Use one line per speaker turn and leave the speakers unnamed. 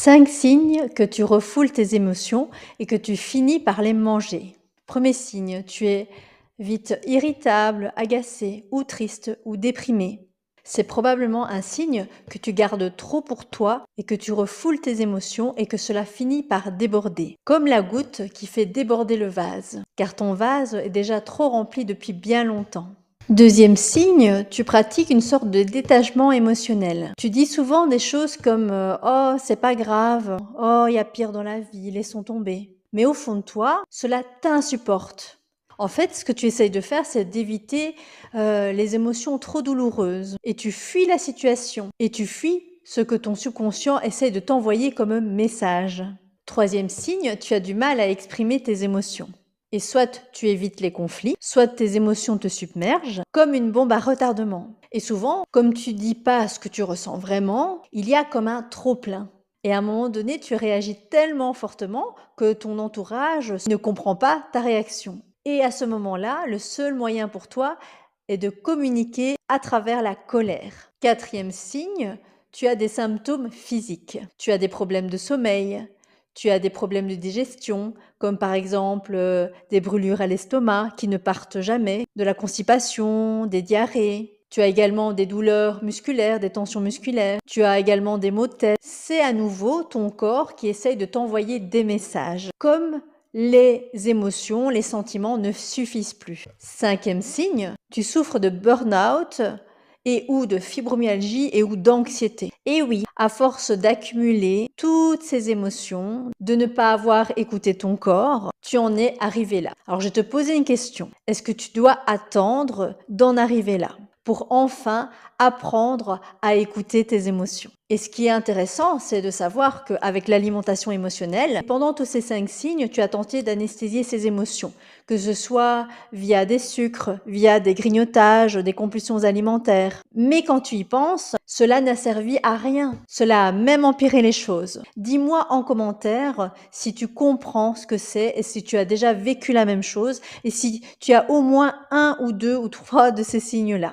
5 signes que tu refoules tes émotions et que tu finis par les manger. Premier signe, tu es vite irritable, agacé ou triste ou déprimé. C'est probablement un signe que tu gardes trop pour toi et que tu refoules tes émotions et que cela finit par déborder. Comme la goutte qui fait déborder le vase, car ton vase est déjà trop rempli depuis bien longtemps. Deuxième signe, tu pratiques une sorte de détachement émotionnel. Tu dis souvent des choses comme oh, c'est pas grave, oh, il y a pire dans la vie, laissons tomber. Mais au fond de toi, cela t'insupporte. En fait, ce que tu essayes de faire, c'est d'éviter les émotions trop douloureuses. Et tu fuis la situation. Et tu fuis ce que ton subconscient essaye de t'envoyer comme un message. Troisième signe, tu as du mal à exprimer tes émotions. Et soit tu évites les conflits, soit tes émotions te submergent comme une bombe à retardement. Et souvent, comme tu dis pas ce que tu ressens vraiment, il y a comme un trop-plein. Et à un moment donné, tu réagis tellement fortement que ton entourage ne comprend pas ta réaction. Et à ce moment-là, le seul moyen pour toi est de communiquer à travers la colère. Quatrième signe, tu as des symptômes physiques. Tu as des problèmes de sommeil, tu as des problèmes de digestion, comme par exemple des brûlures à l'estomac qui ne partent jamais, de la constipation, des diarrhées. Tu as également des douleurs musculaires, des tensions musculaires. Tu as également des maux de tête. C'est à nouveau ton corps qui essaye de t'envoyer des messages. Comme les émotions, les sentiments ne suffisent plus. Cinquième signe, tu souffres de burn-out et ou de fibromyalgie et ou d'anxiété. Et oui, à force d'accumuler toutes ces émotions, de ne pas avoir écouté ton corps, tu en es arrivé là. Alors je vais te poser une question. Est-ce que tu dois attendre d'en arriver là pour enfin apprendre à écouter tes émotions? Et ce qui est intéressant, c'est de savoir qu'avec l'alimentation émotionnelle, pendant tous ces 5 signes, tu as tenté d'anesthésier ces émotions, que ce soit via des sucres, via des grignotages, des compulsions alimentaires. Mais quand tu y penses, cela n'a servi à rien. Cela a même empiré les choses. Dis-moi en commentaire si tu comprends ce que c'est et si tu as déjà vécu la même chose et si tu as au moins un ou deux ou trois de ces signes-là.